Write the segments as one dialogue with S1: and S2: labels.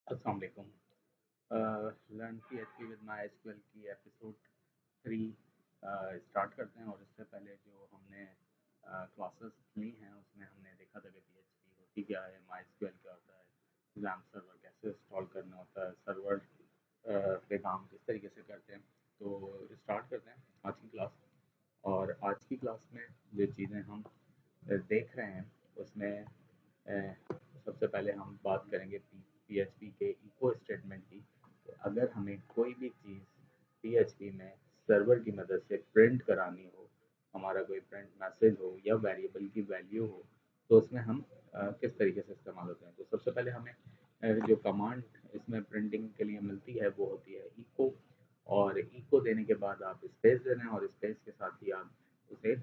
S1: अस्सलाम वालेकुम। Learn PHP with MySQL की एपिसोड 3 स्टार्ट करते हैं। और इससे पहले जो हमने क्लासेस ली हैं उसमें हमने देखा था कि PHP होती क्या है, MySQL क्या होता है, XAMPP सर्वर कैसे इंस्टॉल करना होता है, सर्वर पे काम किस तरीके से करते हैं। तो स्टार्ट करते हैं आज की क्लास। और आज की क्लास में जो चीज़ें हम देख रहे हैं उसमें सबसे पहले हम बात करेंगे PHP के इको स्टेटमेंट की। तो अगर हमें कोई भी चीज़ PHP में सर्वर की मदद से प्रिंट करानी हो, हमारा कोई प्रिंट मैसेज हो या वेरिएबल की वैल्यू हो, तो उसमें हम किस तरीके से इस्तेमाल होते हैं। तो सबसे पहले हमें जो कमांड इसमें प्रिंटिंग के लिए मिलती है वो होती है इको। और इको देने के बाद आप स्पेस दे रहे हैं और स्पेस के साथ ही आप उसे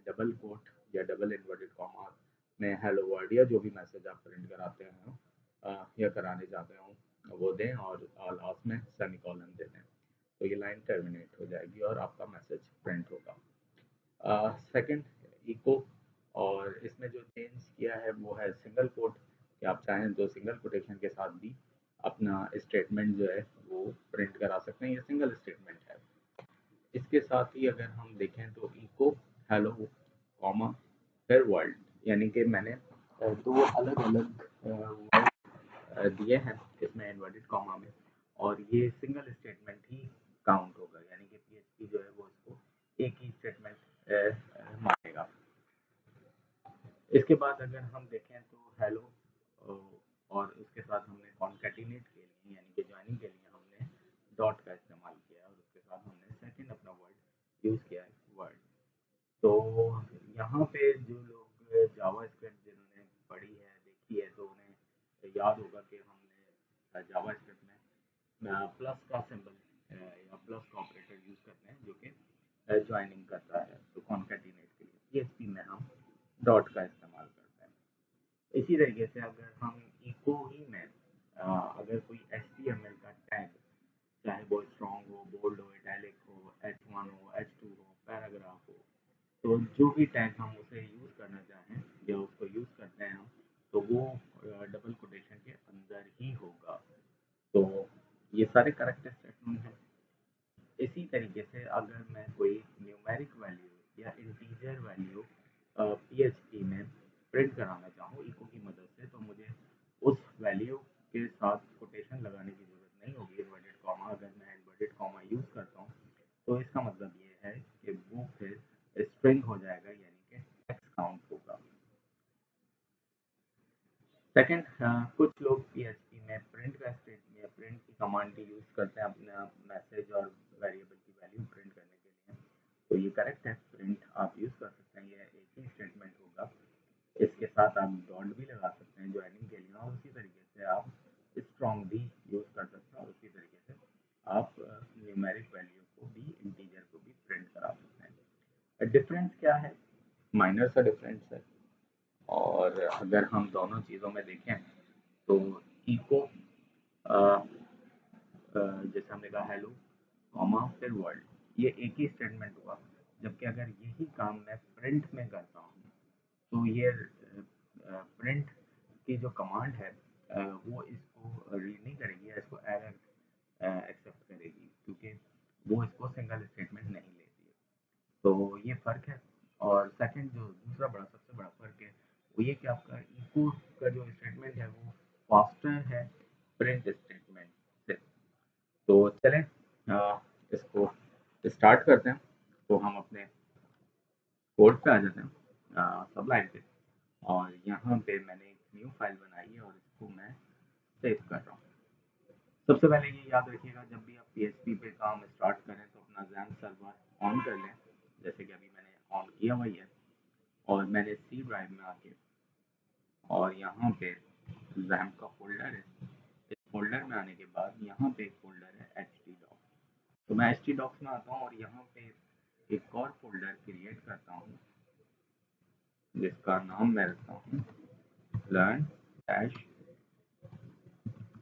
S1: डबल कोट या डबल इन्वर्टेड कॉमा में हेलो वर्ल्ड या जो भी मैसेज आप प्रिंट कराते हैं या कराने जाते हो वो दें, और लास्ट में सेमीकोलन दे दें। तो ये लाइन टर्मिनेट हो जाएगी और आपका मैसेज प्रिंट होगा। Second echo. और इसमें जो चेंज किया है वो है सिंगल कोट, कि आप चाहें तो सिंगल कोटेशन के साथ भी अपना स्टेटमेंट जो है वो प्रिंट करा सकते हैं। ये सिंगल स्टेटमेंट है। इसके साथ ही अगर हम देखें तो इको हेलो कॉमा फिर वर्ल्ड, यानी कि मैंने दो अलग अलग वर्ड दिए हैं इसमें इन्वर्टेड कॉमा में, और ये सिंगल स्टेटमेंट ही काउंट होगा, यानी कि PHP जो है वो इसको एक ही स्टेटमेंट मानेगा। इसके बाद अगर हम देखें तो हेलो और उसके साथ हमने कॉन्कैटिनेट के लिए यानी कि ज्वाइनिंग के लिए हमने डॉट का इस्तेमाल किया है, और उसके साथ हमने सेकंड अपना वर्ड यूज़ किया है वर्ड। तो यहाँ पे जो लोग जावा स्क्रिप्ट जिन्होंने पढ़ी है देखी है तो उन्हें याद होगा कि हमने जावा स्क्रिप्ट में प्लस का सिंबल या प्लस का ऑपरेटर यूज़ करते हैं जो कि ज्वाइनिंग करता है। तो कॉन्कैटिनेट के लिए PHP में हम डॉट का इस्तेमाल करते हैं। इसी तरीके से अगर हम इको ही में अगर कोई HTML का टैग, चाहे वो स्ट्रॉन्ग हो, बोल्ड हो, इटैलिक हो, H1 हो, H2 हो, पैराग्राफ हो, तो जो भी टैग हम उसे यूज़ करना चाहें या उसको यूज़ करते हैं हम, तो वो डबल कोटेशन के अंदर ही होगा। तो ये सारे करेक्ट स्टेटमेंट हैं। इसी तरीके से अगर मैं कोई न्यूमेरिक वैल्यू या इंटीजर वैल्यू PHP में प्रिंट कराना चाहूँ इको की मदद से, तो मुझे उस वैल्यू के साथ कोटेशन लगाने की ज़रूरत नहीं होगी इन्वर्टेड कॉमा। अगर मैं इन्वर्टेड कॉमा यूज़ करता हूँ तो इसका मतलब ये है कि वो फिर स्ट्रिंग हो जाएगा, यानी कि टेक्स्ट काउंट होगा। सेकंड, कुछ लोग PHP में प्रिंट का स्टेटमेंट या प्रिंट की कमांड की यूज़ करते हैं अपना मैसेज और वेरिएबल की वैल्यू प्रिंट करने के लिए। तो ये करेक्ट है, प्रिंट आप यूज़ कर सकते हैं, ये एक ही स्टेटमेंट होगा। इसके साथ आप डॉट भी लगा सकते हैं ज्वाइनिंग के लिए, और उसी तरीके से आप स्ट्रॉन्ग भी यूज़ कर सकते हैं, और उसी तरीके से आप न्यूमेरिक वैल्यू को भी इंटीजर को भी प्रिंट करा सकते हैं। डिफरेंस क्या है? माइनर सा डिफरेंस है। और अगर हम दोनों चीज़ों में देखें तो इको जैसे हमने कहा हेलो कॉमा फिर वर्ल्ड, ये एक ही स्टेटमेंट हुआ। जबकि अगर यही काम मैं प्रिंट में करता हूँ तो ये प्रिंट की जो कमांड है वो इसको रीड नहीं करेगी या इसको एरर एक्सेप्ट करेगी, क्योंकि वो इसको सिंगल स्टेटमेंट नहीं लेती है। तो ये फ़र्क है। और सेकंड जो दूसरा बड़ा सबसे बड़ा फ़र्क है वो ये कि आपका इको का जो स्टेटमेंट है वो फास्टर है प्रिंट स्टेटमेंट से। तो चलें इसको स्टार्ट करते हैं। तो हम अपने कोड पे आ जाते हैं सबलाइन पे, और यहाँ पे मैंने एक न्यू फाइल बनाई है और इसको मैं सेव कर रहा हूँ। सबसे पहले ये याद रखिएगा, जब भी आप PHP पे काम स्टार्ट करें तो अपना XAMPP सर्वर ऑन कर लें, जैसे कि अभी मैंने ऑन किया हुआ ही है। और मैंने सी ड्राइव में आके और यहाँ पे XAMPP का फ़ोल्डर है। इस फ़ोल्डर में आने के बाद यहाँ पे एक फ़ोल्डर है htdocs। तो मैं htdocs में आता हूँ और यहाँ पे एक और फ़ोल्डर क्रिएट करता हूँ जिसका नाम मैं रखता हूँ learn dash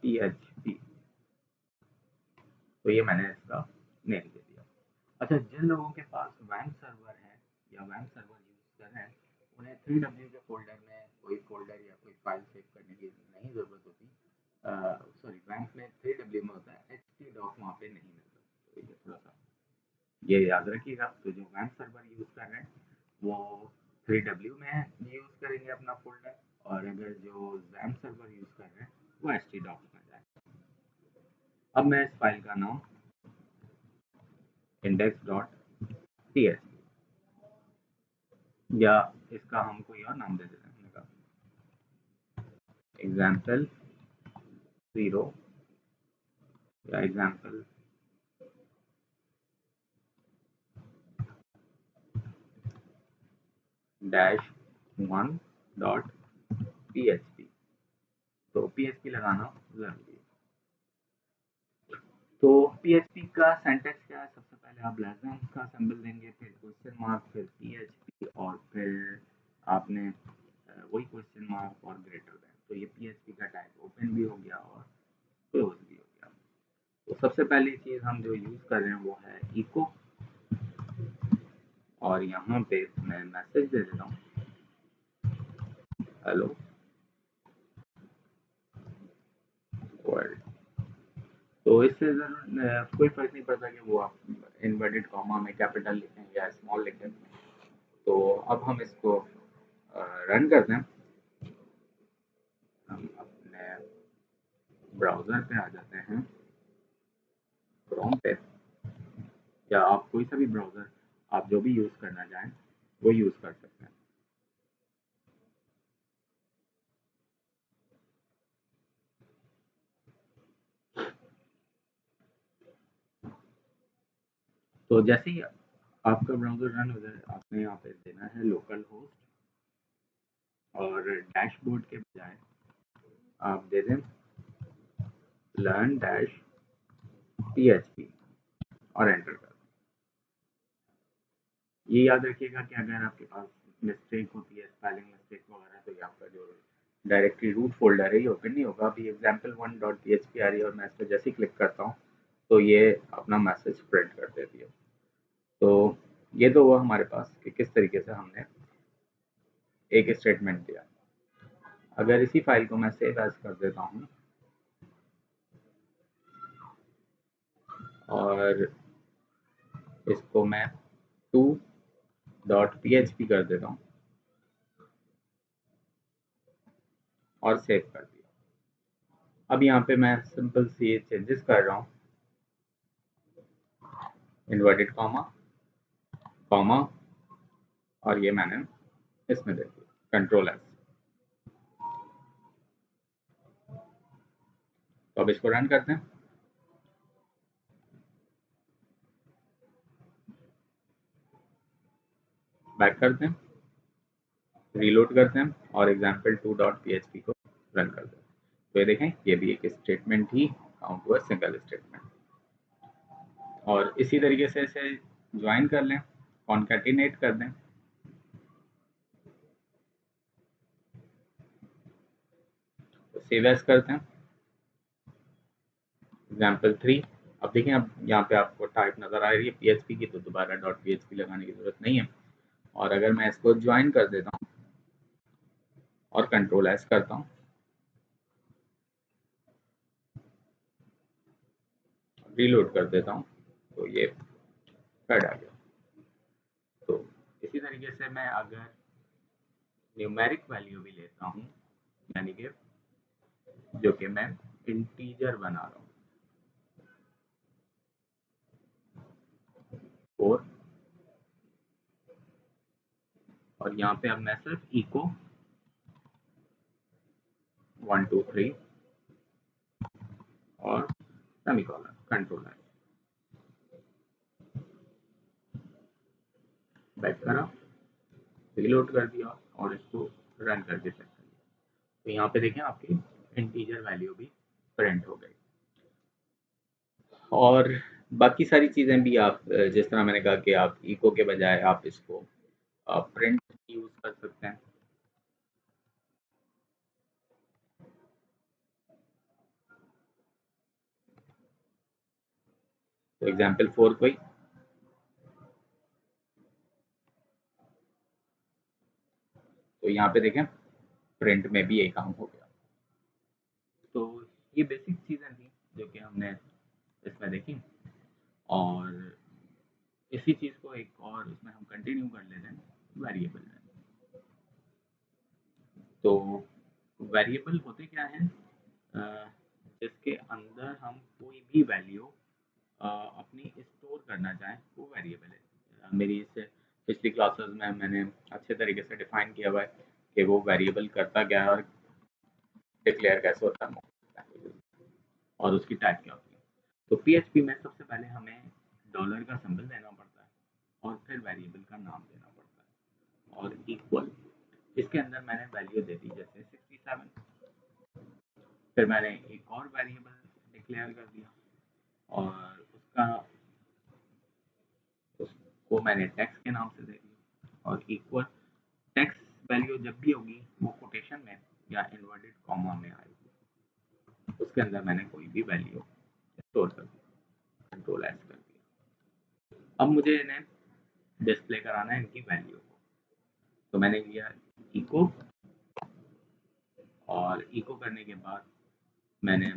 S1: php। तो ये मैंने इसका नेम दे दिया। अच्छा, जिन लोगों के पास वैम सर्वर है या वैम सर्वर यूज़ कर रहे हैं, उन्हें 3W के फ़ोल्डर में कोई फ़ोल्डर या कोई फ़ाइल सेव करने की नहीं ज़रूरत होती। सॉरी वैम्प में 3W में होता है, htdoc वहाँ पे नहीं मिलता। तो ये थोड़ा सा ये याद रखिएगा। तो जो वैम्प सर्वर यूज़ कर रहे हैं वो 3W में यूज़ करेंगे अपना फोल्डर, और अगर जो वैम्प सर्वर यूज़ कर रहे हैं वो htdoc में जाए। अब मैं इस फाइल का नाम index.php, या इसका हम कोई और नाम दे देते हैं, हमने कहा एग्जाम्पल 0 या एग्जाम्पल -1.php। तो php लगाना जरूरी है। तो PHP का सिंटैक्स क्या है? सबसे पहले आप लेस देन का सिंबल देंगे, फिर क्वेश्चन मार्क, फिर PHP, और फिर आपने वही क्वेश्चन मार्क और ग्रेटर देन। तो ये PHP का टाइप ओपन भी हो गया और क्लोज भी हो गया। तो सबसे पहली चीज़ हम जो यूज़ कर रहे हैं वो है इको, और यहाँ पे मैं मैसेज दे देता हूँ हेलो वर्ल्ड। तो इससे कोई फर्क नहीं पड़ता कि वो आप इन्वर्टेड कॉमा में कैपिटल लिखें या स्मॉल लिखें। तो अब हम इसको रन करते हैं। हम अपने ब्राउज़र पे आ जाते हैं, क्रोम पे, या आप कोई सा भी ब्राउज़र आप जो भी यूज़ करना चाहें वो यूज़ कर सकते हैं। तो जैसे ही आपका ब्राउज़र रन हो जाए, आपने यहाँ पे देना है लोकल होस्ट, और डैशबोर्ड के बजाय आप दे दें लर्न डैश PHP और एंटर कर। ये याद रखिएगा कि अगर आपके पास मिस्टेक होती है, स्पेलिंग मिस्टेक वगैरह, तो ये आपका जो डायरेक्टरी रूट फोल्डर है ये ओपन नहीं होगा। अभी example1.php आ रही है और मैं इस पर जैसे ही क्लिक करता हूँ तो ये अपना मैसेज प्रिंट कर देती है। तो ये तो हुआ हमारे पास कि किस तरीके से हमने एक स्टेटमेंट दिया। अगर इसी फाइल को मैं सेव एज कर देता हूँ और इसको मैं 2.php कर देता हूँ और सेव कर दिया। अब यहाँ पे मैं सिंपल सी चेंजेस कर रहा हूँ, इन्वर्टेड कॉमा, कॉमा, और ये मैंने इसमें दे दिया कंट्रोल एस। तो अब इसको रन करते हैं। बैक करते हैं, रीलोड करते हैं और example2.php को रन करते हैं। तो ये देखें, ये भी एक स्टेटमेंट ही काउंट हुआ, सिंगल स्टेटमेंट। और इसी तरीके से इसे ज्वाइन कर लें, कॉन्कैटिनेट कर दें। तो सेव एज करते हैं example3। अब देखें, अब यहाँ पे आपको टाइप नज़र आ रही है PHP की, तो दोबारा .php लगाने की ज़रूरत नहीं है। और अगर मैं इसको ज्वाइन कर देता हूँ और कंट्रोल एस करता हूँ, रीलोड कर देता हूँ, तो ये कट आ गया। तो इसी तरीके से मैं अगर न्यूमेरिक वैल्यू भी लेता हूँ, यानी कि जो कि मैं इंटीजर बना रहा हूँ 4, और यहाँ पे अब मैं सिर्फ इको 1 2 3 और सेमीकोलन कंट्रोल है, बैक करा, रीलोड कर दिया और इसको रन करके चेक कर लिया। तो यहाँ पे देखें आपकी इंटीजर वैल्यू भी प्रिंट हो गई। और बाकी सारी चीज़ें भी आप जिस तरह मैंने कहा कि आप इको के बजाय आप इसको प्रिंट यूज़ कर सकते हैं। तो example4 कोई, तो यहाँ पे देखें प्रिंट में भी ये काम हो गया। तो ये बेसिक चीज़ें थी जो कि हमने इसमें देखी, और इसी चीज़ को एक और इसमें हम कंटिन्यू कर लेते हैं वेरिएबल में। तो वेरिएबल होते क्या हैं, जिसके अंदर हम कोई भी वैल्यू अपनी स्टोर करना चाहें वो वेरिएबल है। मेरी इस पिछली क्लासेस में मैंने अच्छे तरीके से डिफाइन किया हुआ है कि वो वेरिएबल करता क्या है और डिक्लेयर कैसे होता है और उसकी टाइप क्या होती है। तो पीएचपी में सबसे पहले हमें डॉलर का सिंबल देना पड़ता है और फिर वेरिएबल का नाम देना पड़ता है, और इक्वल इसके अंदर मैंने वैल्यू दे दी जैसे 67। फिर मैंने एक और वेरिएबल डिक्लेयर कर दिया और उसको मैंने टेक्स्ट के नाम से दे दिया, और इक्वल टेक्स्ट वैल्यू जब भी होगी वो कोटेशन में या इन्वर्टेड कॉमा में आएगी, उसके अंदर मैंने कोई भी वैल्यू स्टोर कर दी, कंट्रोल एस कर दिया। अब मुझे इन्हें डिस्प्ले कराना है इनकी वैल्यू को, तो मैंने लिया इको, और इको करने के बाद मैंने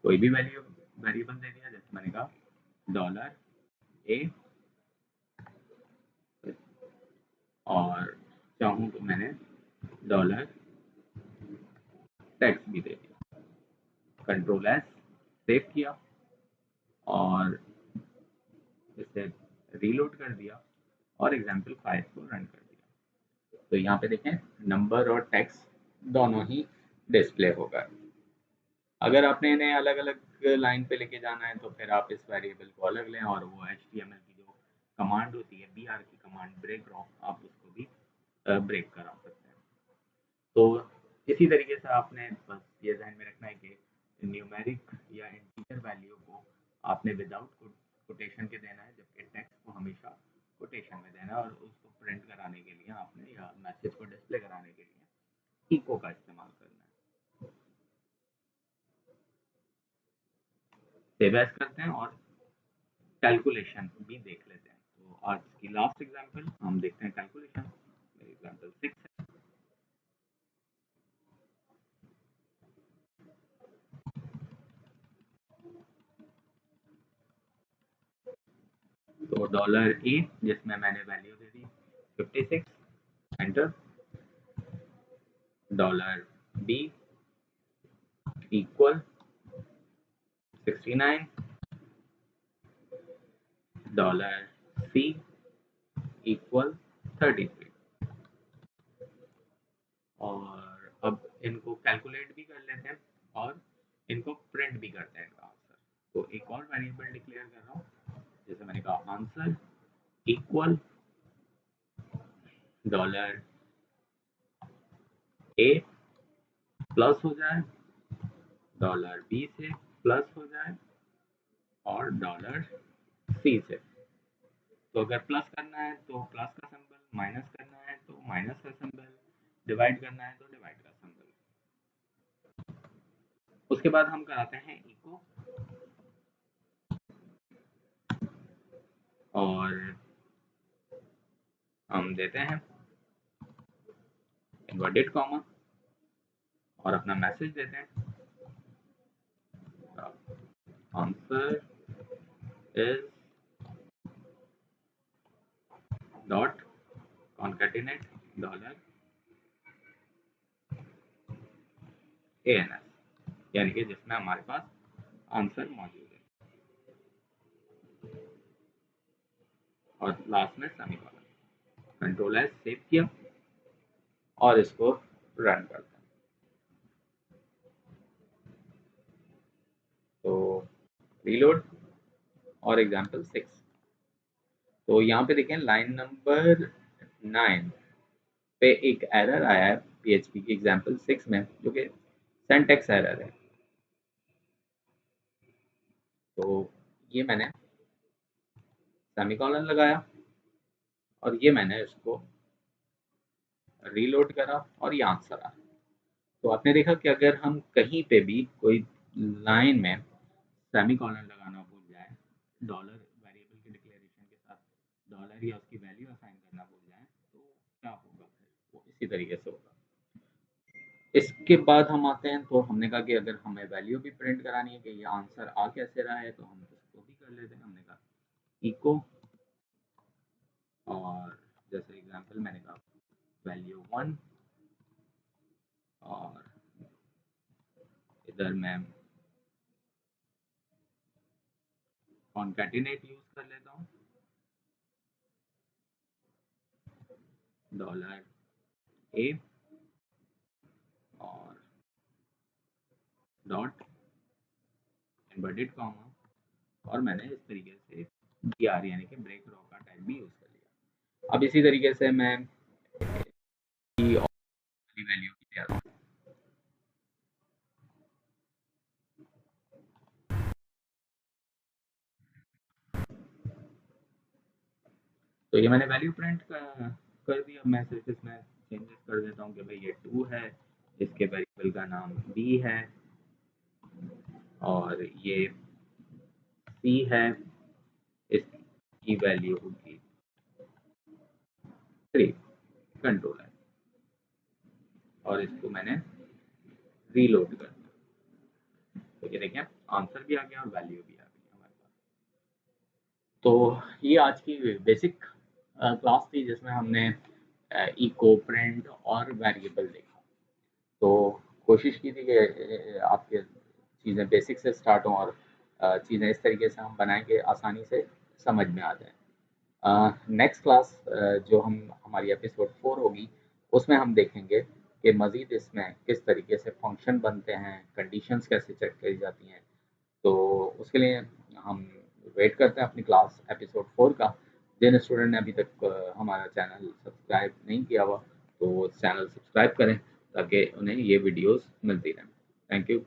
S1: कोई भी वैल्यू वेरिएबल दे दिया, जैसे मैंने कहा डॉलर ए, और चाहूँ तो मैंने डॉलर टेक्स्ट भी दे दिया, कंट्रोल एस सेव किया और इसे रीलोड कर दिया और एग्जाम्पल 5 को रन कर दिया। तो यहाँ पे देखें नंबर और टेक्स्ट दोनों ही डिस्प्ले होगा। अगर आपने इन्हें अलग अलग लाइन पे लेके जाना है तो फिर आप इस वेरिएबल को अलग लें, और वो HTML की जो कमांड होती है BR की कमांड ब्रेक रॉ, आप उसको भी ब्रेक करा सकते हैं। तो इसी तरीके से आपने बस ये ध्यान में रखना है कि न्यूमेरिक या इंटीजर वैल्यू को आपने विदाउट कोटेशन के देना है, जबकि टेक्स्ट को हमेशा कोटेशन में देना है, और उसको प्रिंट कराने के लिए आपने या मैसेज को डिस्प्ले कराने के लिए इको का इस्तेमाल करना है। सेव एज करते हैं और कैलकुलेशन भी देख लेते हैं। तो आज की लास्ट एग्जांपल हम देखते हैं कैलकुलेशन, एग्जांपल 6 है। तो डॉलर ए जिसमें मैंने वैल्यू दे दी 56, enter. Dollar B equal 69, dollar C equal 33, और अब इनको कैलकुलेट भी कर लेते हैं और इनको प्रिंट भी करते हैं इनका आंसर। तो एक और वेरिएबल डिक्लेयर कर रहा हूँ, जैसे मैंने कहा answer equal dollar A plus हो जाए, डॉलर बी से प्लस हो जाए, और डॉलर सी से। तो अगर प्लस करना है तो प्लस का सिंबल, माइनस करना है तो माइनस का सिंबल, डिवाइड करना है तो डिवाइड का सिंबल। उसके बाद हम कराते हैं इको, और हम देते हैं इन्वर्टेड कॉमा और अपना मैसेज देते हैं answer is dot concatenate dollar ANS, यानी कि जिसमें हमारे पास आंसर मौजूद है, और लास्ट में सेमीकोलन। कंट्रोल एस सेव किया और इसको रन करते हैं। तो रीलोड और एग्जांपल 6। तो यहाँ पे देखें लाइन नंबर 9 पे एक एरर आया है PHP की एग्जांपल 6 में, जो कि सिंटैक्स एरर है। तो ये मैंने सेमीकोलन लगाया और ये मैंने इसको रीलोड करा और ये आंसर आया। तो आपने देखा कि अगर हम कहीं पे भी कोई लाइन में सेमीकोलन लगाना भूल जाए, डॉलर वेरिएबल के डिक्लेरेशन के साथ डॉलर या उसकी वैल्यू असाइन करना भूल जाए, तो क्या होगा, फिर वो इसी तरीके से होगा। इसके बाद हम आते हैं, तो हमने कहा कि अगर हमें वैल्यू भी प्रिंट करानी है कि ये आंसर आ कैसे रहा है, तो हम इसको भी कर लेते हैं। हमने कहा इको, और जैसे एग्जांपल मैंने कहा वैल्यू 1, और इधर मैं कॉन्कैटिनेट यूज कर लेता हूँ, डॉलर ए और डॉट इन्वर्टेड कॉमा, और मैंने इस तरीके से BR यानी कि ब्रेक रॉ का टाइप भी यूज कर लिया। अब इसी तरीके से मैं की और वैल्यू की तैयार हूँ। तो ये मैंने वैल्यू प्रिंट कर दिया। मैं सिर्फ इसमें चेंजेस कर देता हूँ कि भाई ये 2 है, इसके वेरिएबल का नाम b है, और ये c है, इसकी वैल्यू होगी 3, कंट्रोल है, और इसको मैंने रीलोड कर दिया। तो ये देखें आंसर भी आ गया और वैल्यू भी आ गई हमारे पास। तो ये आज की बेसिक क्लास थी जिसमें हमने इको, प्रिंट और वेरिएबल देखा। तो कोशिश की थी कि आपके चीज़ें बेसिक से स्टार्ट हों, और चीज़ें इस तरीके से हम बनाएं कि आसानी से समझ में आ जाए। नेक्स्ट क्लास जो हम हमारी एपिसोड 4 होगी, उसमें हम देखेंगे कि मज़ीद इसमें किस तरीके से फंक्शन बनते हैं, कंडीशंस कैसे चेक करी जाती हैं। तो उसके लिए हम वेट करते हैं अपनी क्लास एपिसोड 4 का। जिन स्टूडेंट ने अभी तक हमारा चैनल सब्सक्राइब नहीं किया हुआ, तो चैनल सब्सक्राइब करें ताकि उन्हें ये वीडियोस मिलती रहें। Thank you.